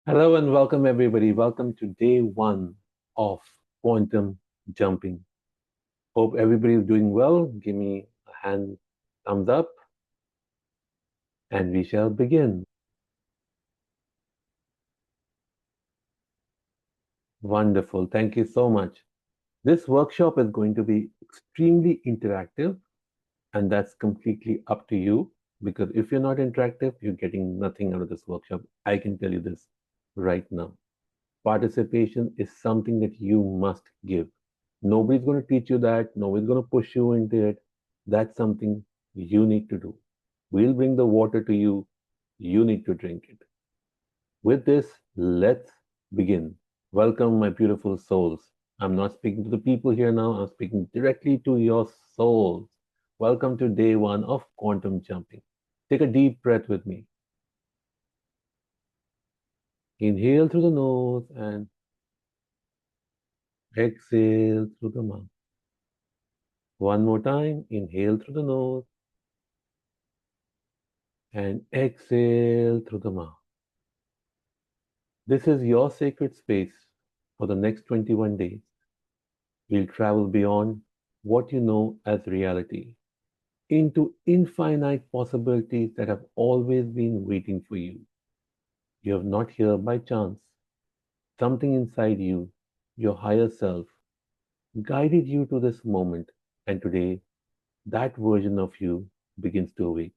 Hello and welcome, everybody. Welcome to day one of quantum jumping. Hope everybody is doing well. Give me a hand thumbs up and we shall begin. Wonderful. Thank you so much. This workshop is going to be extremely interactive, and that's completely up to you because if you're not interactive, you're getting nothing out of this workshop. I can tell you this right now. Participation is something that you must give. Nobody's going to teach you that. Nobody's going to push you into it. That's something you need to do. We'll bring the water to you. You need to drink it. With this, let's begin. Welcome, my beautiful souls. I'm not speaking to the people here now. I'm speaking directly to your souls. Welcome to day one of quantum jumping. Take a deep breath with me. Inhale through the nose and exhale through the mouth. One more time, inhale through the nose and exhale through the mouth. This is your sacred space for the next 21 days. We'll travel beyond what you know as reality into infinite possibilities that have always been waiting for you. You're not here by chance. Something inside you, your higher self, guided you to this moment, and today that version of you begins to awake.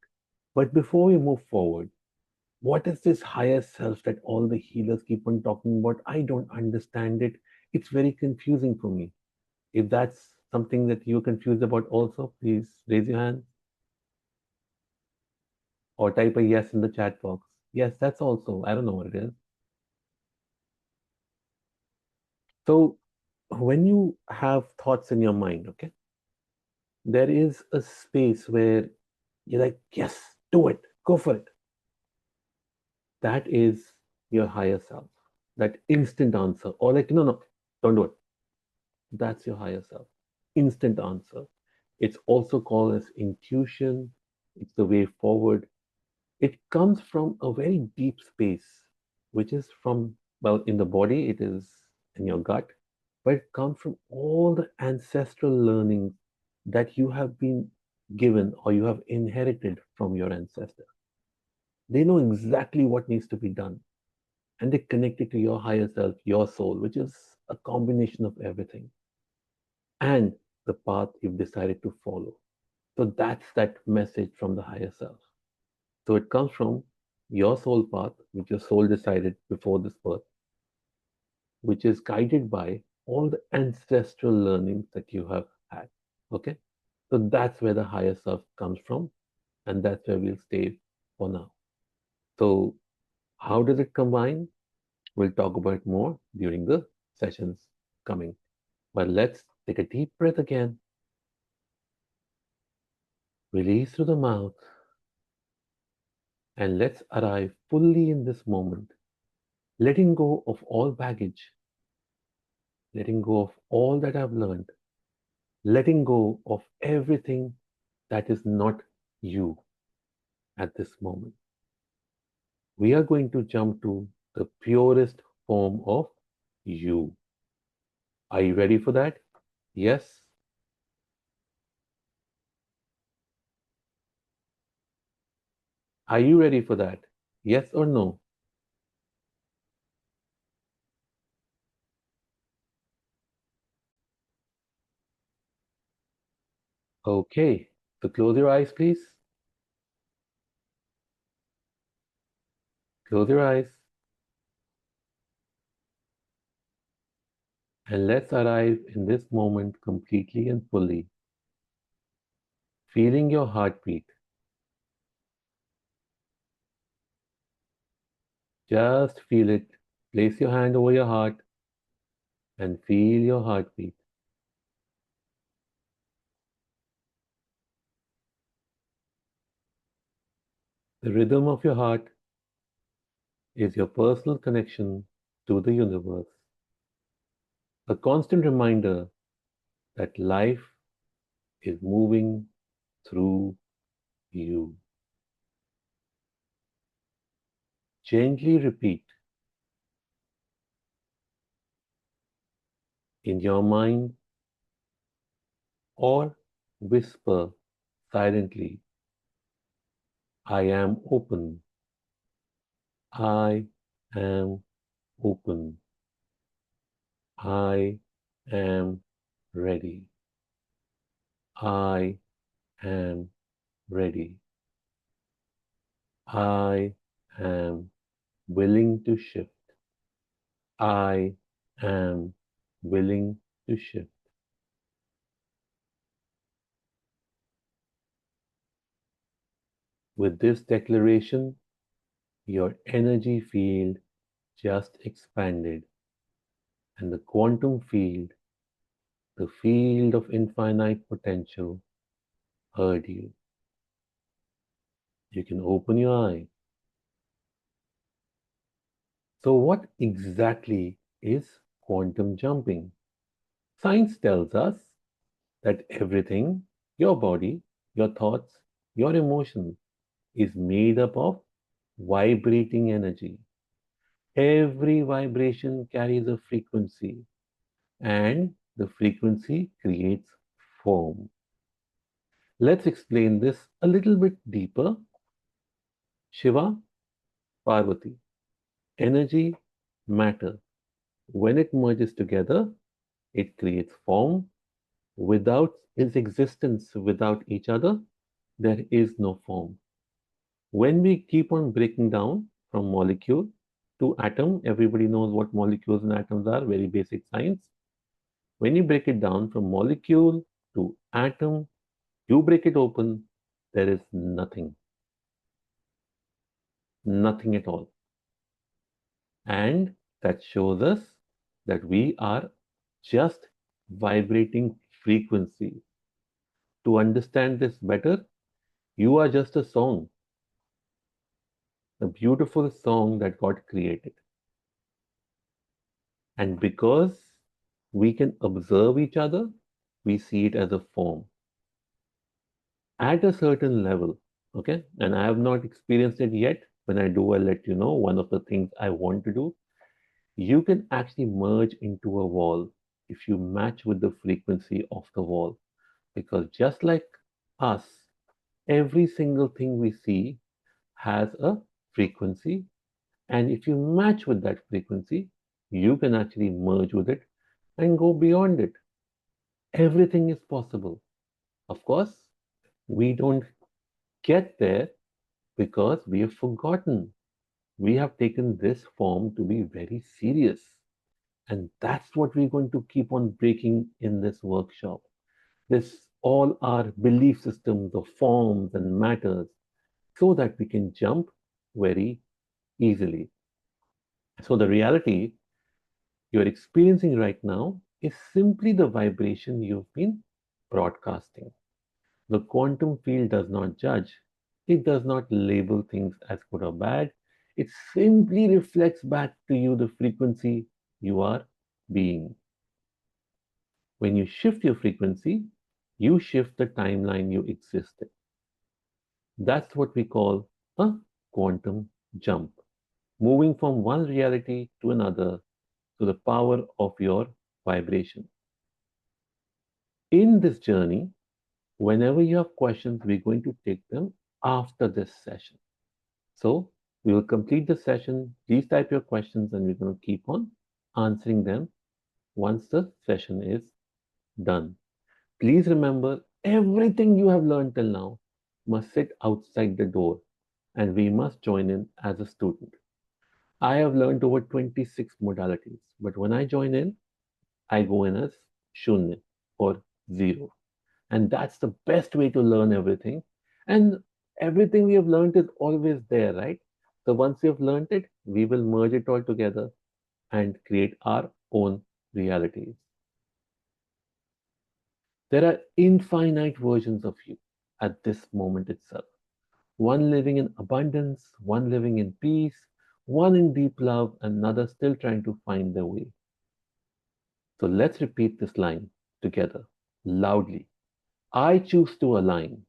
But before we move forward, what is this higher self that all the healers keep on talking about? I don't understand it. It's very confusing for me. If that's something that you're confused about, also, please raise your hand or type a yes in the chat box. Yes, that's also, I don't know what it is. So, when you have thoughts in your mind, okay, there is a space where you're like, yes, do it, go for it. That is your higher self, that instant answer, or like, no, no, don't do it. That's your higher self. Instant answer. It's also called as intuition. It's the way forward. It comes from a very deep space, which is from, well, in the body, it is in your gut, but it comes from all the ancestral learnings that you have been given or you have inherited from your ancestor. They know exactly what needs to be done and they connect it to your higher self, your soul, which is a combination of everything and the path you've decided to follow. So that's that message from the higher self. So it comes from your soul path, which your soul decided before this birth, which is guided by all the ancestral learnings that you have had. Okay? So that's where the higher self comes from, and that's where we'll stay for now. So, how does it combine? We'll talk about more during the sessions coming. But let's take a deep breath again, release through the mouth, and let's arrive fully in this moment, letting go of all baggage, letting go of all that I've learned, letting go of everything that is not you at this moment. We are going to jump to the purest form of you. Are you ready for that? Yes? Are you ready for that? Yes or no? Okay. So close your eyes, please. Close your eyes. And let's arrive in this moment completely and fully, feeling your heartbeat. Just feel it. Place your hand over your heart and feel your heartbeat. The rhythm of your heart is your personal connection to the universe, a constant reminder that life is moving through you. Gently repeat, in your mind or whisper silently, I am open. I am open. I am ready. I am ready. I am willing to shift. I am willing to shift. With this declaration, your energy field just expanded, and the quantum field, the field of infinite potential, heard you. You can open your eye. So, what exactly is quantum jumping? Science tells us that everything, your body, your thoughts, your emotions, is made up of vibrating energy. Every vibration carries a frequency, and the frequency creates form. Let's explain this a little bit deeper. Shiva, Parvati, energy, matter. When it merges together, it creates form. Without its existence, without each other, there is no form. When we keep on breaking down from molecule to atom, everybody knows what molecules and atoms are, very basic science. When you break it down from molecule to atom, you break it open, there is nothing, nothing at all. And that shows us that we are just vibrating frequency. To understand this better, you are just a song, a beautiful song that God created. And because we can observe each other, we see it as a form at a certain level. Okay. And I have not experienced it yet. When I do, I'll let you know. One of the things I want to do, you can actually merge into a wall if you match with the frequency of the wall. Because just like us, every single thing we see has a frequency. And if you match with that frequency, you can actually merge with it and go beyond it. Everything is possible. Of course, we don't get there because we have forgotten. We have taken this form to be very serious. And that's what we're going to keep on breaking in this workshop. This all our belief systems of forms and matters so that we can jump very easily. So the reality you're experiencing right now is simply the vibration you've been broadcasting. The quantum field does not judge, it does not label things as good or bad. It simply reflects back to you the frequency you are being. When you shift your frequency, you shift the timeline you exist in. That's what we call a quantum jump, moving from one reality to another to the power of your vibration. In this journey, whenever you have questions, we're going to take them after this session. So we will complete the session. Please type your questions and we're going to keep on answering them once the session is done. Please remember everything you have learned till now must sit outside the door and we must join in as a student. I have learned over 26 modalities, but when I join in, I go in as shunya or zero. And that's the best way to learn everything. And everything we have learned is always there, right? So once we have learned it, we will merge it all together and create our own realities. There are infinite versions of you at this moment itself. One living in abundance, one living in peace, one in deep love, another still trying to find their way. So let's repeat this line together loudly. I choose to align.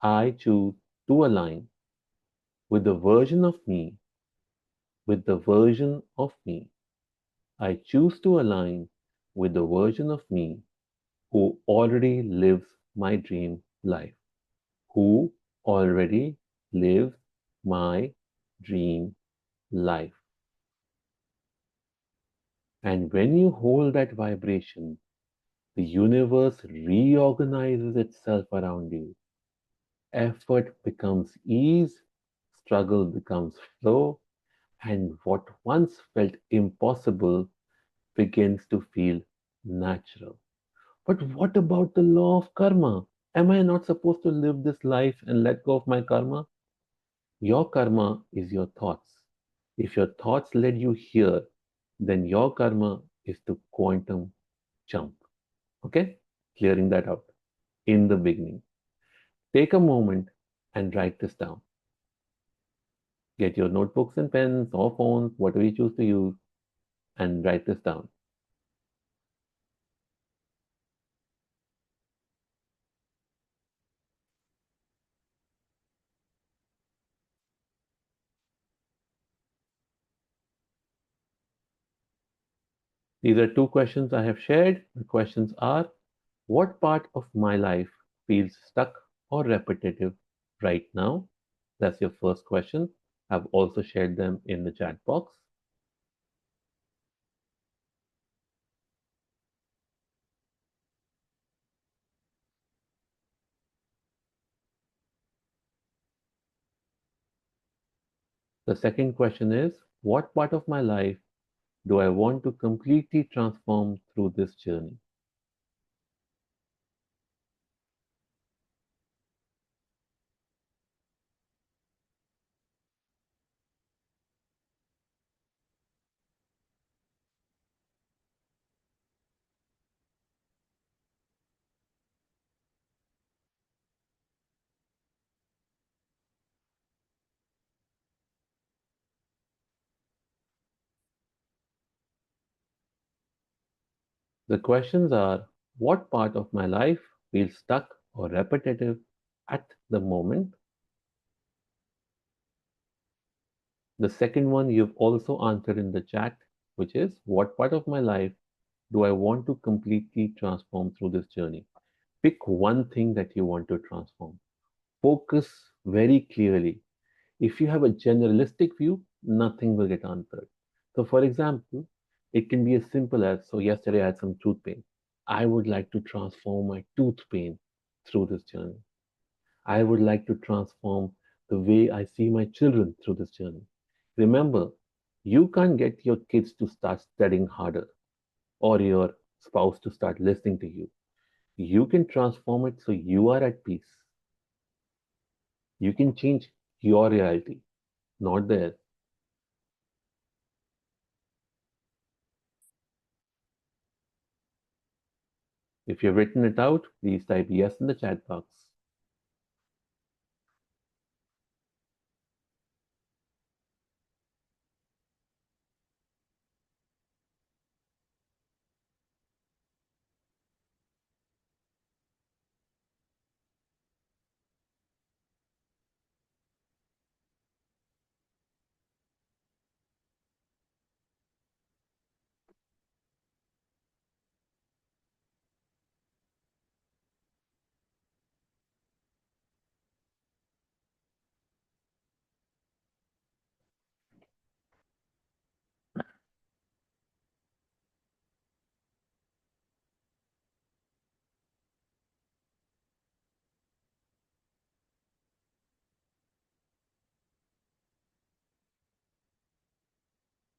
I choose to align with the version of me, with the version of me. I choose to align with the version of me who already lives my dream life, who already lives my dream life. And when you hold that vibration, the universe reorganizes itself around you. Effort becomes ease, struggle becomes flow, and what once felt impossible begins to feel natural. But what about the law of karma? Am I not supposed to live this life and let go of my karma? Your karma is your thoughts. If your thoughts led you here, then your karma is to quantum jump. Okay? Clearing that out in the beginning. Take a moment and write this down. Get your notebooks and pens or phones, whatever you choose to use, and write this down. These are two questions I have shared. The questions are: what part of my life feels stuck or repetitive right now? That's your first question. I've also shared them in the chat box. The second question is: what part of my life do I want to completely transform through this journey? The questions are: what part of my life feels stuck or repetitive at the moment? The second one you've also answered in the chat, which is: what part of my life do I want to completely transform through this journey? Pick one thing that you want to transform. Focus very clearly. If you have a generalistic view, nothing will get answered. So, for example, it can be as simple as: so, yesterday I had some tooth pain. I would like to transform my tooth pain through this journey. I would like to transform the way I see my children through this journey. Remember, you can't get your kids to start studying harder or your spouse to start listening to you. You can transform it so you are at peace. You can change your reality, not theirs. If you've written it out, please type yes in the chat box.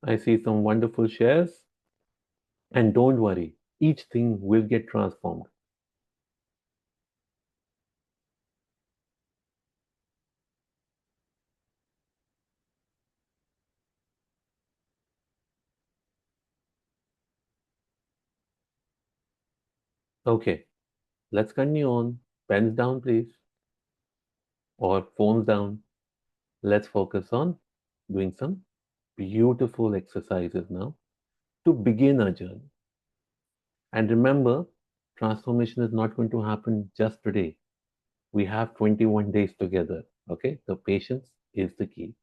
I see some wonderful shares. And don't worry, each thing will get transformed. Okay, let's continue on. Pens down, please, or phones down. Let's focus on doing some beautiful exercises now to begin our journey. And remember, transformation is not going to happen just today. We have 21 days together. Okay, the patience is the key.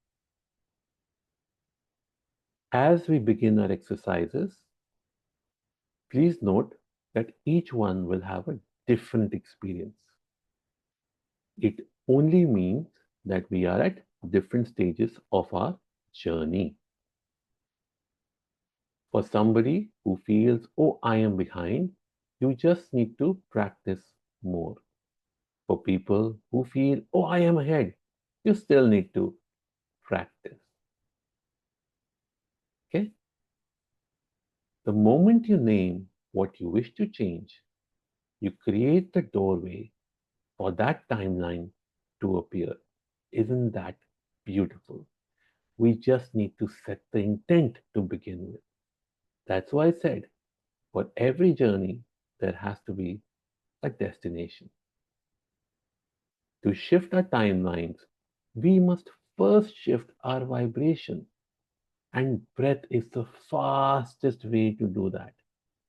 As we begin our exercises, Please note that each one will have a different experience. It only means that we are at different stages of our journey. For somebody who feels, oh, I am behind, you just need to practice more. For people who feel, oh, I am ahead, you still need to practice. Okay? The moment you name what you wish to change, you create the doorway for that timeline to appear. Isn't that beautiful? We just need to set the intent to begin with. That's why I said for every journey, there has to be a destination. To shift our timelines, we must first shift our vibration. And breath is the fastest way to do that.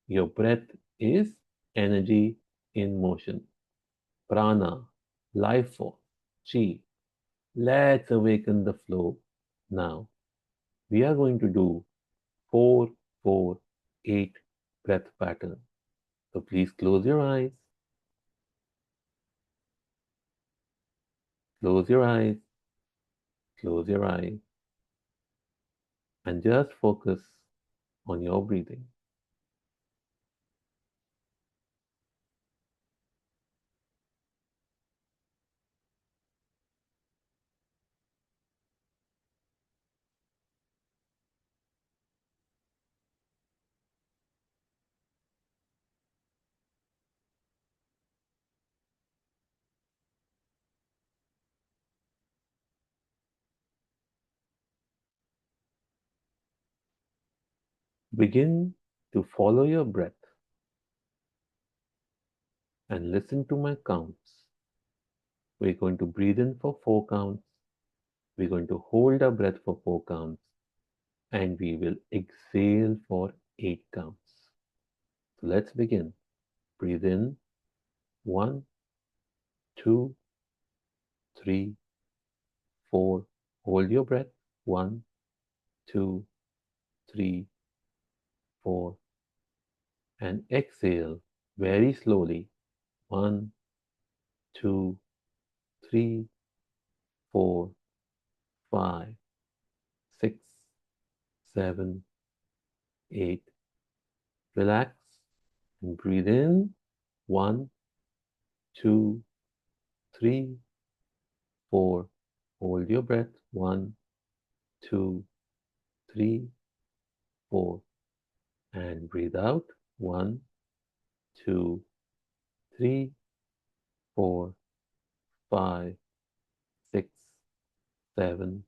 Your breath is energy in motion, prana, life force, chi. Let's awaken the flow now. We are going to do 4-4-8 breath pattern. So please close your eyes, close your eyes, and just focus on your breathing. Begin to follow your breath and listen to my counts. We're going to breathe in for 4 counts. We're going to hold our breath for 4 counts and we will exhale for 8 counts. So let's begin. Breathe in 1, 2, 3, 4. Hold your breath 1, 2, 3, 4. And exhale very slowly 1, 2, 3, 4, 5, 6, 7, 8. Relax and breathe in 1, 2, 3, 4. Hold your breath 1, 2, 3, 4. And breathe out 1, 2, 3, 4, 5, 6, 7,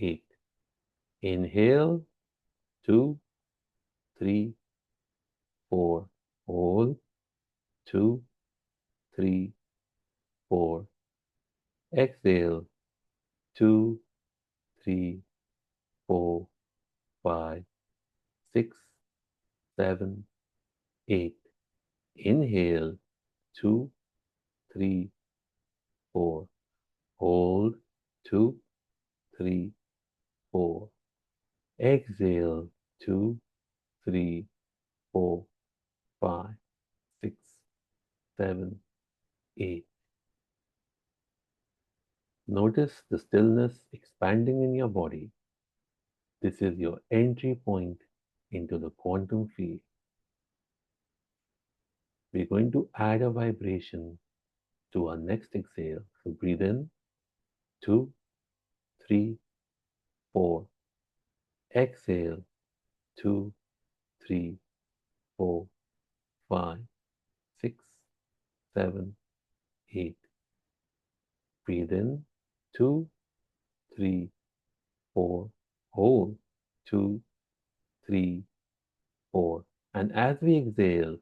8. Inhale 2, 3, 4. Hold 2, 3, 4. Exhale 2, 3, 4, 5, 6, 7, 8. Inhale 2, 3, 4. Hold 2, 3, 4. Exhale 2, 3, 4, 5, 6, 7, 8. Notice the stillness expanding in your body. This is your entry point into the quantum field. We're going to add a vibration to our next exhale. So breathe in 2, 3, 4. Exhale 2, 3, 4, 5, 6, 7, 8. Breathe in 2, 3, 4. Hold 2, 3, 4. And as we exhale,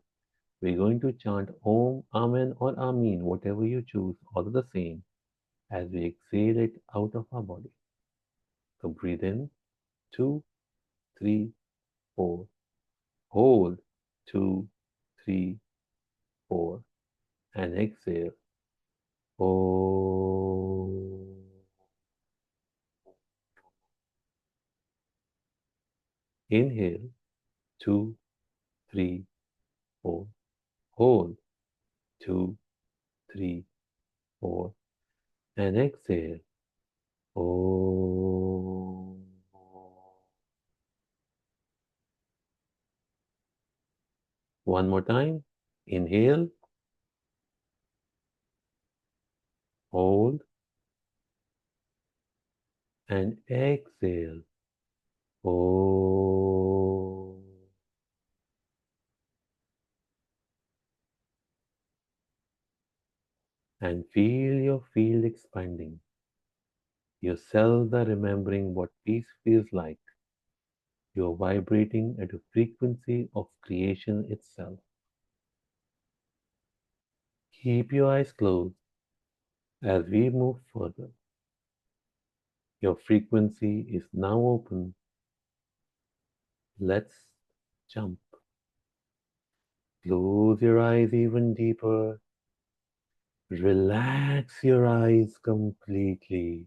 we're going to chant Om, Amen, or Amin, whatever you choose, all the same, as we exhale it out of our body. So breathe in 2, 3, 4. Hold 2, 3, 4. And exhale. Om. Inhale 2, three, four. Hold. Two, three, four. And exhale. Oh. One more time. Inhale. Hold. And exhale. Oh. And feel your field expanding. Your cells are remembering what peace feels like. You're vibrating at a frequency of creation itself. Keep your eyes closed as we move further. Your frequency is now open. Let's jump. Close your eyes even deeper. Relax your eyes completely.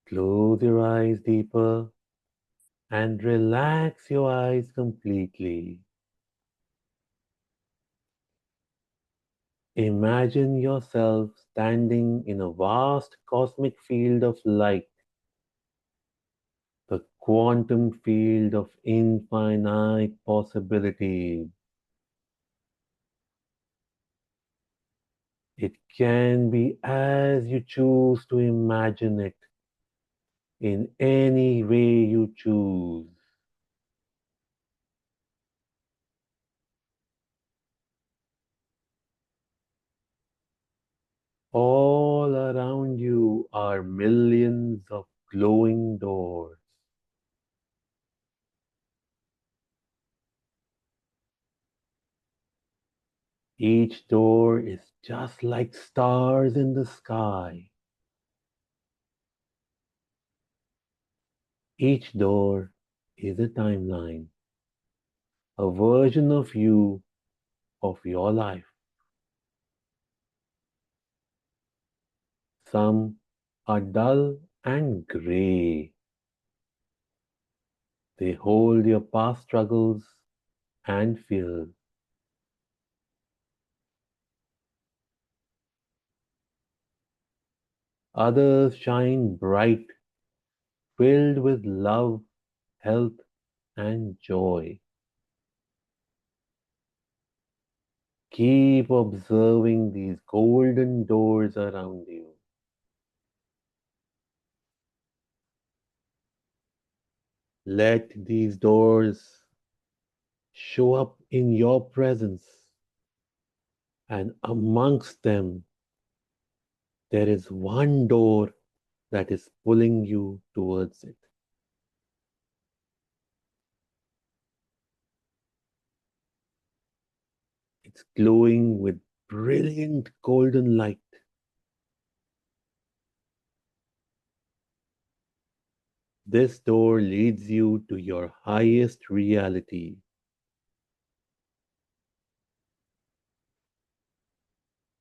Close your eyes deeper and relax your eyes completely. Imagine yourself standing in a vast cosmic field of light, the quantum field of infinite possibilities. It can be as you choose to imagine it, in any way you choose. All around you are millions of glowing doors. Each door is just like stars in the sky. Each door is a timeline, a version of you, of your life. Some are dull and grey. They hold your past struggles and fears. Others shine bright, filled with love, health, and joy. Keep observing these golden doors around you. Let these doors show up in your presence, and amongst them, there is one door that is pulling you towards it. It's glowing with brilliant golden light. This door leads you to your highest reality,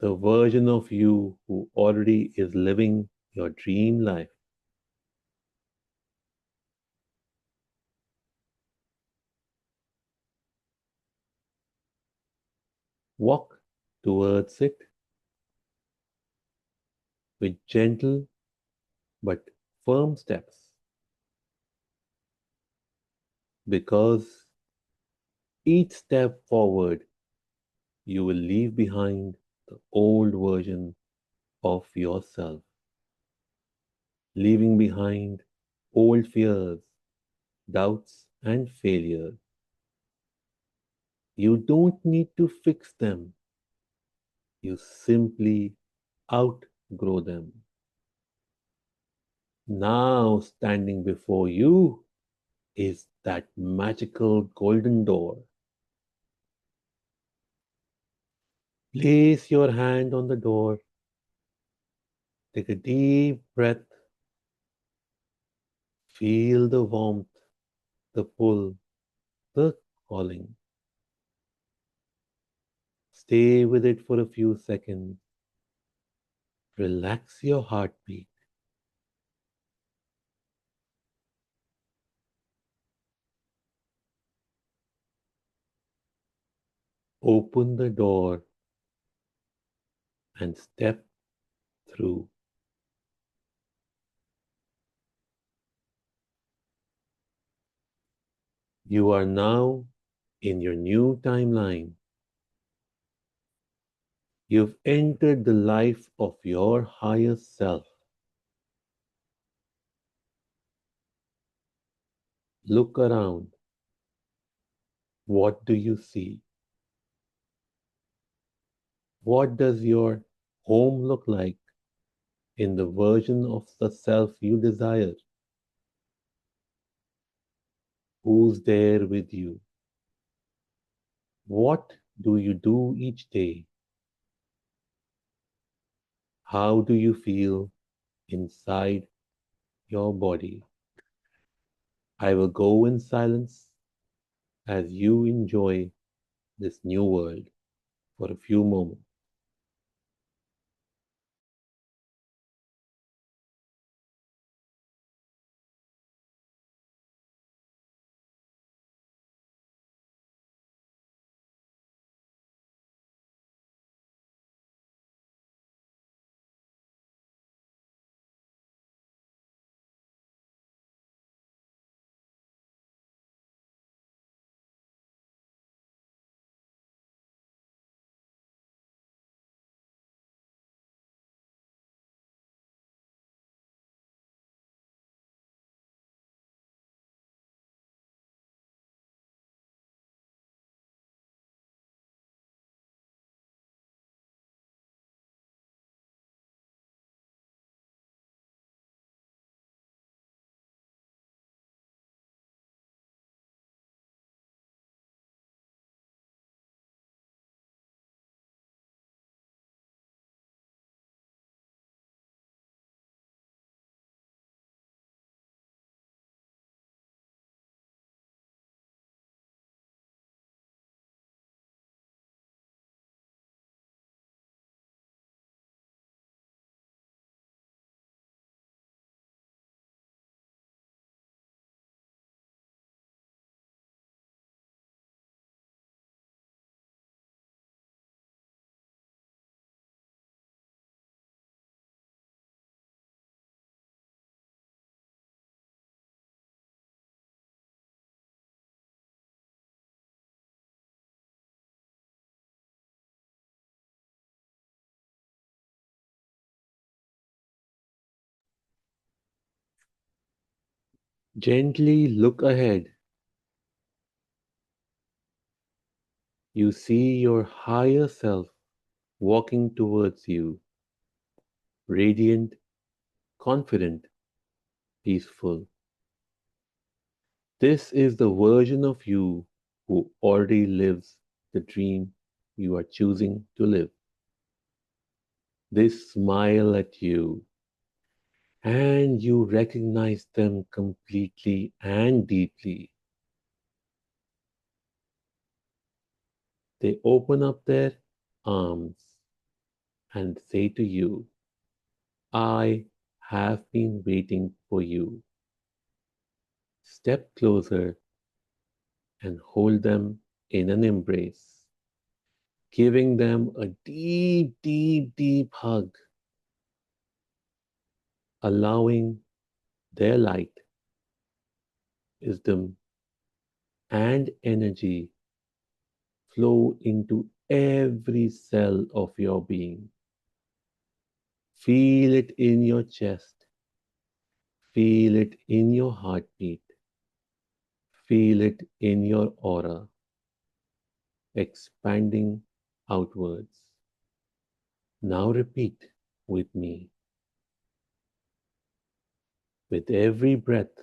the version of you who already is living your dream life. Walk towards it with gentle but firm steps, because each step forward you will leave behind the old version of yourself, leaving behind old fears, doubts, and failures. You don't need to fix them, you simply outgrow them. Now, standing before you is that magical golden door. Place your hand on the door, take a deep breath, feel the warmth, the pull, the calling. Stay with it for a few seconds. Relax your heartbeat. Open the door and step through. You are now in your new timeline. You've entered the life of your higher self. Look around. What do you see? What does your home look like in the version of the self you desire? Who's there with you? What do you do each day? How do you feel inside your body? I will go in silence as you enjoy this new world for a few moments. Gently look ahead. You see your higher self walking towards you, radiant, confident, peaceful. This is the version of you who already lives the dream you are choosing to live. They smile at you and you recognize them completely and deeply. They open up their arms and say to you, I have been waiting for you. Step closer and hold them in an embrace, giving them a deep, deep, deep hug, allowing their light, wisdom, and energy flow into every cell of your being. Feel it in your chest, feel it in your heartbeat, feel it in your aura, expanding outwards. Now repeat with me. With every breath,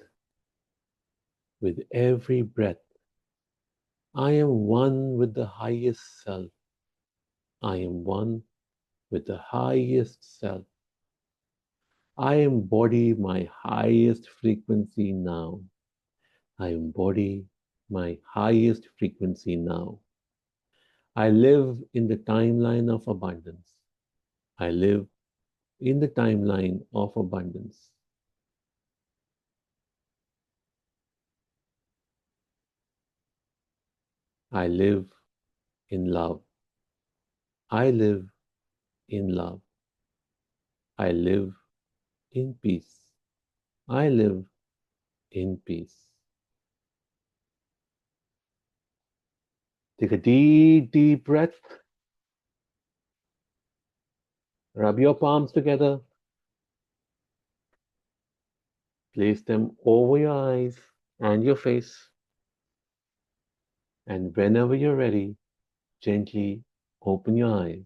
with every breath, I am one with the highest self. I am one with the highest self. I embody my highest frequency now. I embody my highest frequency now. I live in the timeline of abundance. I live in the timeline of abundance. I live in love. I live in love. I live in peace. I live in peace. Take a deep, deep breath. Rub your palms together. Place them over your eyes and your face. And whenever you're ready, gently open your eyes.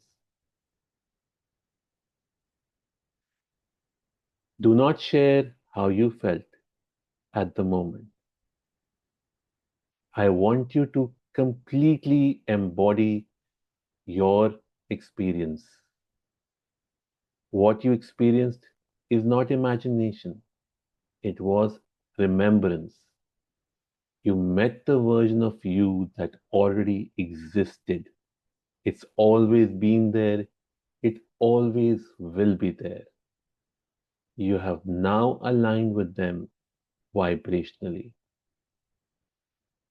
Do not share how you felt at the moment. I want you to completely embody your experience. What you experienced is not imagination, it was remembrance. You met the version of you that already existed. It's always been there, it always will be there. You have now aligned with them vibrationally.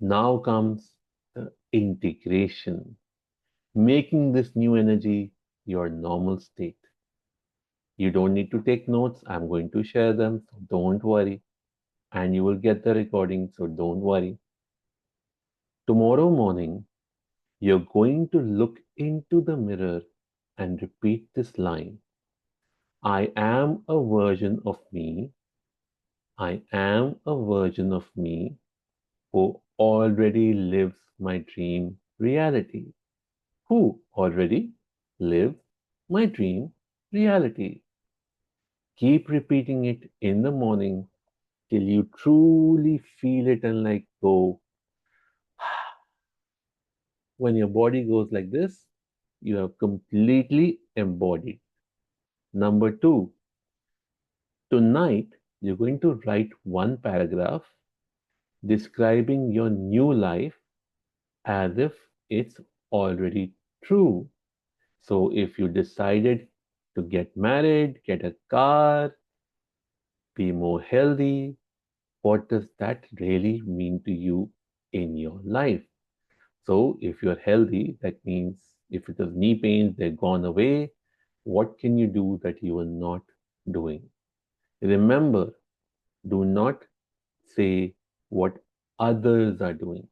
Now comes the integration, making this new energy your normal state. You don't need to take notes. I'm going to share them, so don't worry. And you will get the recording, so don't worry. Tomorrow morning, you're going to look into the mirror and repeat this line. I am a version of me. I am a version of me who already lives my dream reality. Who already lives my dream reality. Keep repeating it in the morning till you truly feel it and like go. When your body goes like this, you have completely embodied. Number two, tonight you're going to write one paragraph describing your new life as if it's already true. So if you decided to get married, get a car, be more healthy, what does that really mean to you in your life? So if you're healthy, that means if it is knee pains, they're gone away. What can you do that you are not doing? Remember, do not say what others are doing.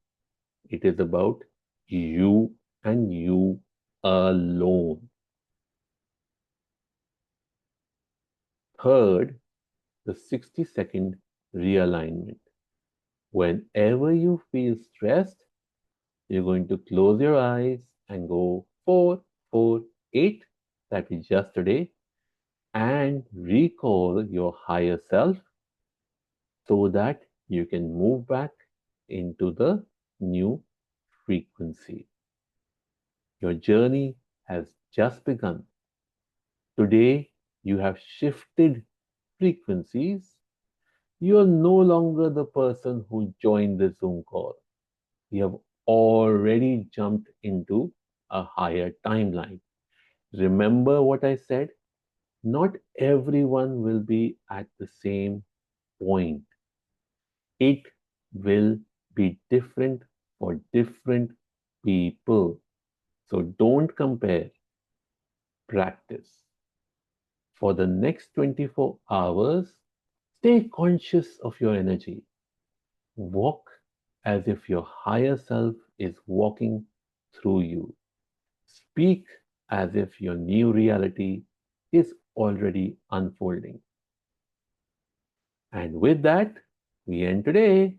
It is about you and you alone. Third, the 60-second realignment. Whenever you feel stressed, you're going to close your eyes and go 4, 4, 8, that is yesterday, and recall your higher self so that you can move back into the new frequency. Your journey has just begun. Today, you have shifted frequencies. You are no longer the person who joined the Zoom call. You have already jumped into a higher timeline. Remember what I said? Not everyone will be at the same point. It will be different for different people. So don't compare, practice. For the next 24 hours, stay conscious of your energy. Walk as if your higher self is walking through you. Speak as if your new reality is already unfolding. And with that, we end today.